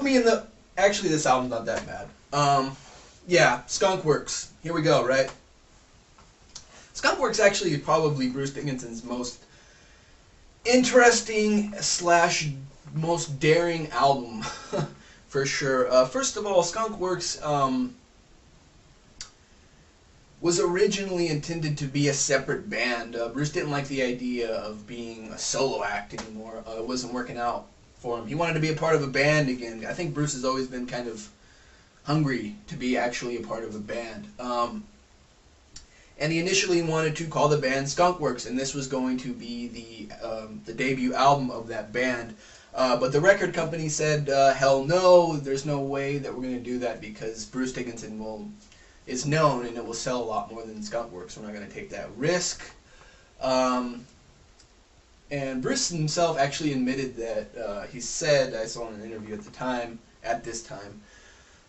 Fuck me in the... Actually, this album's not that bad. Yeah, Skunkworks. Here we go, right? Skunkworks actually is probably Bruce Dickinson's most interesting slash most daring album, for sure. First of all, Skunkworks was originally intended to be a separate band. Bruce didn't like the idea of being a solo act anymore. It wasn't working out for him. He wanted to be a part of a band again. I think Bruce has always been kind of hungry to be actually a part of a band. And he initially wanted to call the band Skunkworks, and this was going to be the debut album of that band. But the record company said, hell no, there's no way that we're going to do that because Bruce Dickinson is known and it will sell a lot more than Skunkworks. We're not going to take that risk. And Bruce himself actually admitted that, he said, I saw in an interview at this time,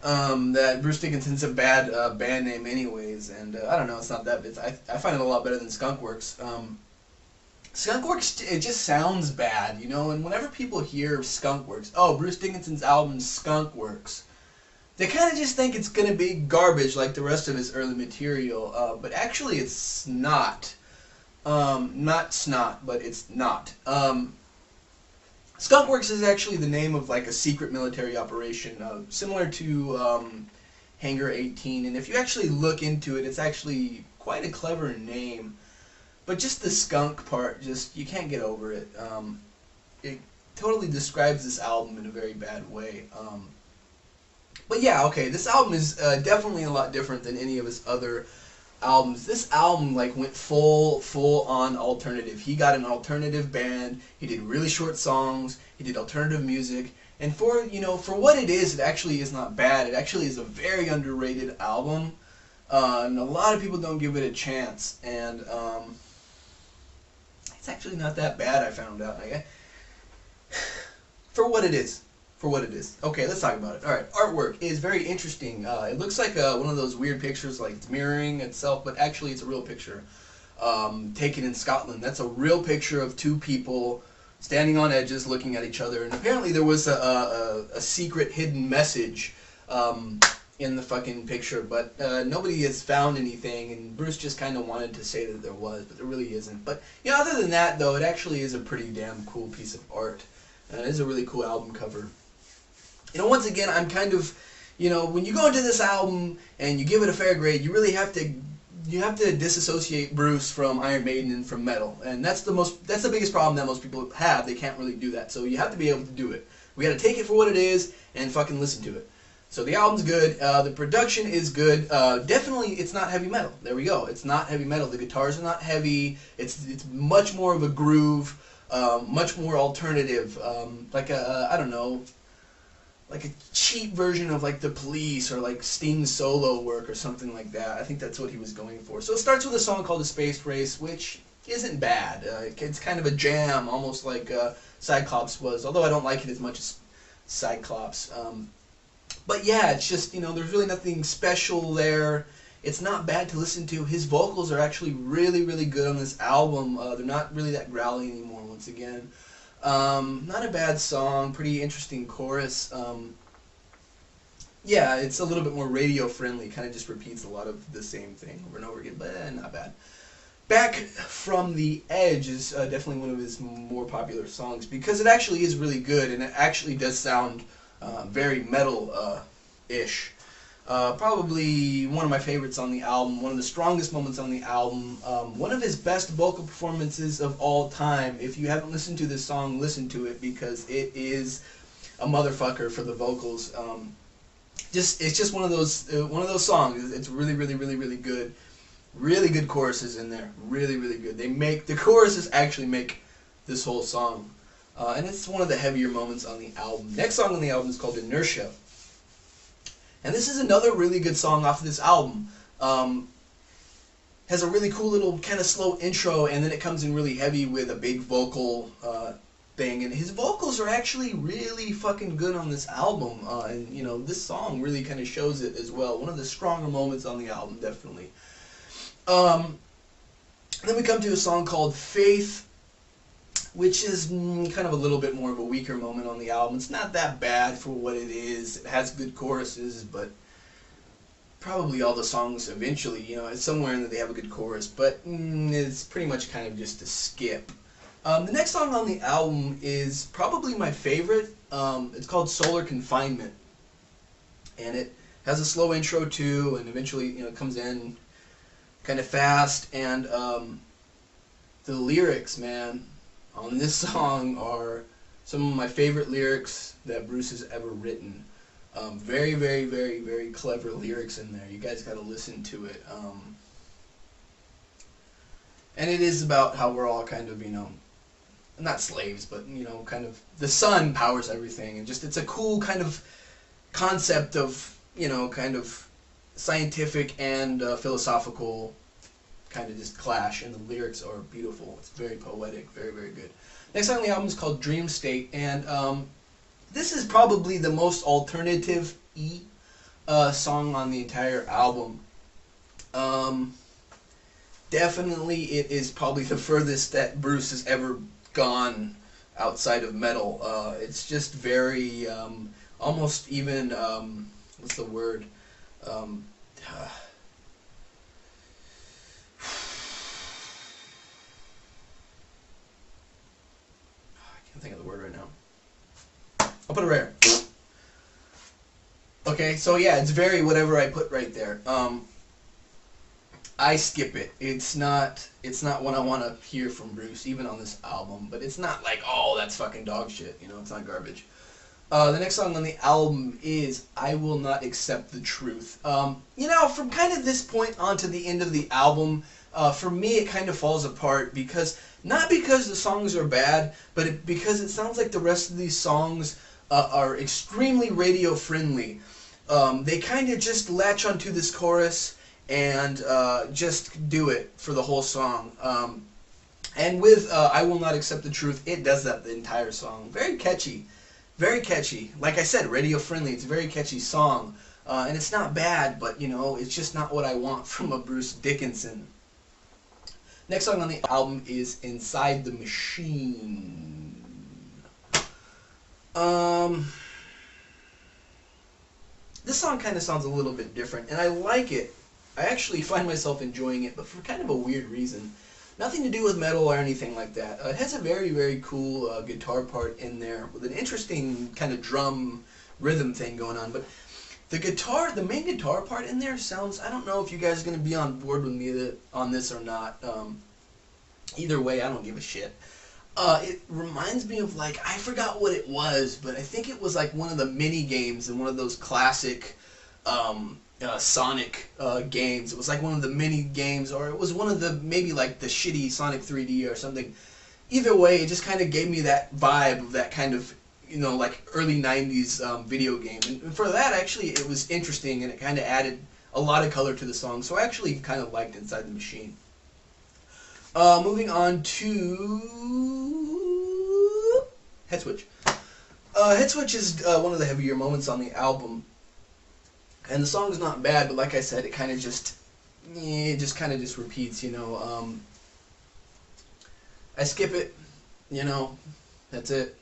that Bruce Dickinson's a bad band name anyways, and I don't know, it's not that bad. I find it a lot better than Skunkworks. Skunkworks, it just sounds bad, you know, and whenever people hear Skunkworks, oh, Bruce Dickinson's album Skunkworks, they kind of just think it's going to be garbage like the rest of his early material, but actually it's not. Not snot, but it's not. Skunkworks is actually the name of like a secret military operation, similar to Hangar 18, and if you actually look into it, it's actually quite a clever name. But just the skunk part, just, you can't get over it. It totally describes this album in a very bad way. But yeah, okay, this album is definitely a lot different than any of his other albums. This album like went full on alternative. He got an alternative band. He did really short songs. He did alternative music. And for what it actually is not bad. It actually is a very underrated album. And a lot of people don't give it a chance. And it's actually not that bad, I found out. For what it is. For what it is. Okay, let's talk about it. Alright, artwork is very interesting. It looks like one of those weird pictures, like it's mirroring itself, but actually it's a real picture. Taken in Scotland. That's a real picture of two people standing on edges looking at each other. And apparently there was a secret hidden message in the fucking picture, but nobody has found anything, and Bruce just kind of wanted to say that there was, but there really isn't. But, you know, other than that, though, it actually is a pretty damn cool piece of art. It is a really cool album cover. You know, once again, I'm kind of, you know, when you go into this album and you give it a fair grade, you really have to disassociate Bruce from Iron Maiden and from metal, and that's the biggest problem that most people have. They can't really do that, so you have to be able to do it. We got to take it for what it is and fucking listen to it. So the album's good. The production is good. Definitely, it's not heavy metal. There we go. It's not heavy metal. The guitars are not heavy. It's much more of a groove, much more alternative, like a I don't know, like a cheap version of like The Police or like Sting's solo work or something like that. I think that's what he was going for. So it starts with a song called The Space Race, which isn't bad. It's kind of a jam, almost like Cyclops was, although I don't like it as much as Cyclops. But yeah, it's just, you know, there's really nothing special there. It's not bad to listen to. His vocals are actually really, really good on this album. They're not really that growly anymore, once again. Not a bad song, pretty interesting chorus. Yeah, it's a little bit more radio friendly, kind of just repeats a lot of the same thing over and over again, but not bad. Back from the Edge is definitely one of his more popular songs because it actually is really good and it actually does sound very metal-ish. Probably one of my favorites on the album, one of the strongest moments on the album, one of his best vocal performances of all time. If you haven't listened to this song, listen to it because it is a motherfucker for the vocals. It's just one of those songs. It's really, really, really, really good. Really good choruses in there. Really, really good. The choruses actually make this whole song. And it's one of the heavier moments on the album. Next song on the album is called Inertia. And this is another really good song off of this album. Has a really cool little kind of slow intro, and then it comes in really heavy with a big vocal thing. And his vocals are actually really fucking good on this album. And, you know, this song really kind of shows it as well. One of the stronger moments on the album, definitely. Then we come to a song called Faith, which is kind of a little bit more of a weaker moment on the album. It's not that bad for what it is. It has good choruses, but probably all the songs eventually, it's somewhere in that they have a good chorus, but it's pretty much kind of just a skip. The next song on the album is probably my favorite. It's called Solar Confinement, and it has a slow intro too, and eventually, it comes in kind of fast, and the lyrics, man, on this song are some of my favorite lyrics that Bruce has ever written. Very, very, very, very clever lyrics in there. You guys got to listen to it. And it is about how we're all kind of, not slaves, but, kind of the sun powers everything. And just, it's a cool kind of concept of, kind of scientific and philosophical kind of just clash. And the lyrics are beautiful. It's very poetic, very, very good. Next song on the album is called Dream State. And this is probably the most alternative-y song on the entire album. Definitely it is probably the furthest that Bruce has ever gone outside of metal. It's just very, almost even, what's the word? I can't think of the word right now. I'll put it right here. Okay, so yeah, it's very whatever I put right there. I skip it. It's not what I want to hear from Bruce, even on this album. But it's not like, oh, that's fucking dog shit. It's not garbage. The next song on the album is I Will Not Accept the Truth. From kind of this point on to the end of the album, for me it kind of falls apart not because the songs are bad, but because it sounds like the rest of these songs are extremely radio friendly. They kind of just latch onto this chorus and just do it for the whole song. And with I Will Not Accept the Truth, it does that the entire song. Very catchy. Very catchy. Like I said, radio friendly. It's a very catchy song. And it's not bad, but it's just not what I want from a Bruce Dickinson. Next song on the album is Inside the Machine. This song kind of sounds a little bit different, and I like it. I actually find myself enjoying it, but for kind of a weird reason. Nothing to do with metal or anything like that. It has a very, very cool guitar part in there with an interesting kind of drum rhythm thing going on, but the main guitar part in there sounds, I don't know if you guys are going to be on board with me on this or not. Either way, I don't give a shit. It reminds me of, I forgot what it was, but I think it was like one of the mini games in one of those classic Sonic games. It was like one of the mini games, or it was one of the, maybe like the shitty Sonic 3D or something. Either way, it just kind of gave me that vibe of that kind of, like early 90s video game. And for that, actually, it was interesting, and it kind of added a lot of color to the song. So I actually kind of liked Inside the Machine. Moving on to Head Switch. Head Switch is one of the heavier moments on the album. And the song is not bad, but like I said, it kind of just repeats, I skip it, that's it.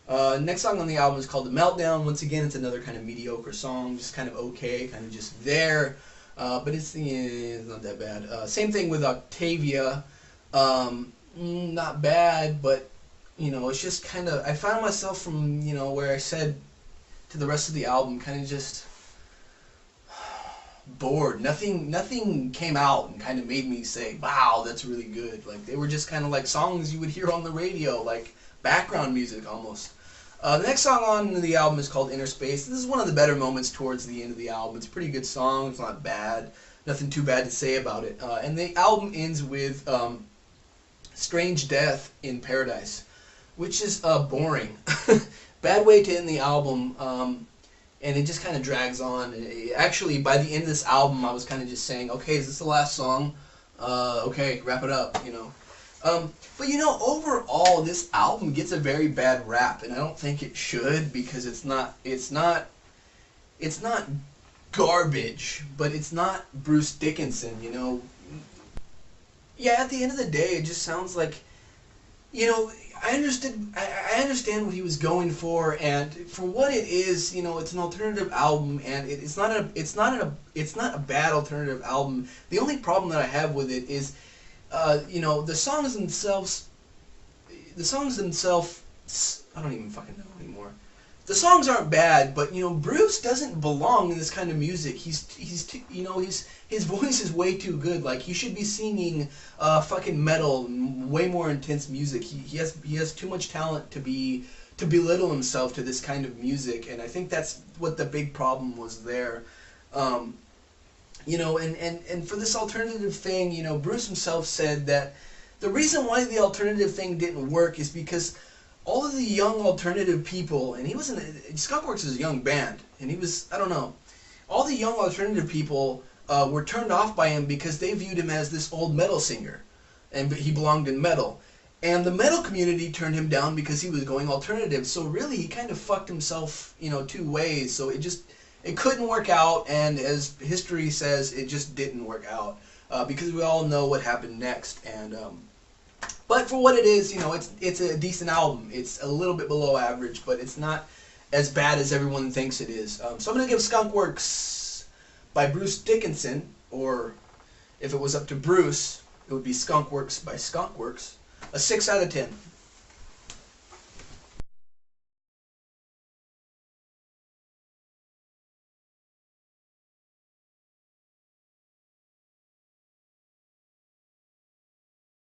Next song on the album is called The Meltdown. Once again, it's another kind of mediocre song, just kind of okay, kind of just there. But it's not that bad. Same thing with Octavia. Not bad, but, it's just kind of, I found myself from, where I said to the rest of the album, kind of just bored. Nothing came out and kind of made me say, wow, that's really good. Like, they were just kind of like songs you would hear on the radio, like background music almost. The next song on the album is called Inner Space. This is one of the better moments towards the end of the album. It's a pretty good song. It's not bad. Nothing too bad to say about it. And the album ends with Strange Death in Paradise, which is boring. Bad way to end the album. And it just kind of drags on. Actually, by the end of this album, I was kind of just saying, okay, is this the last song? Okay, wrap it up, But overall, this album gets a very bad rap, and I don't think it should, because it's not garbage, but it's not Bruce Dickinson, Yeah, at the end of the day, it just sounds like you know, I understand what he was going for, and for what it is, you know, it's an alternative album, and it's not a bad alternative album. The only problem that I have with it is, you know, the songs themselves, I don't even fucking know anymore. The songs aren't bad, but you know, Bruce doesn't belong in this kind of music. You know, his voice is way too good. Like, he should be singing fucking metal, way more intense music. He has too much talent to belittle himself to this kind of music, and I think that's what the big problem was there. You know, and for this alternative thing, you know, Bruce himself said that the reason why the alternative thing didn't work is because all of the young alternative people, and he was in Skunkworks is a young band, and he was, I don't know, all the young alternative people were turned off by him because they viewed him as this old metal singer, and he belonged in metal. And the metal community turned him down because he was going alternative. So really, he kind of fucked himself, you know, two ways. So it couldn't work out, and as history says, it just didn't work out because we all know what happened next. And but for what it is, you know, it's a decent album. It's a little bit below average, but it's not as bad as everyone thinks it is. So I'm gonna give Skunkworks by Bruce Dickinson, or if it was up to Bruce, it would be Skunkworks by Skunkworks, a 6 out of 10.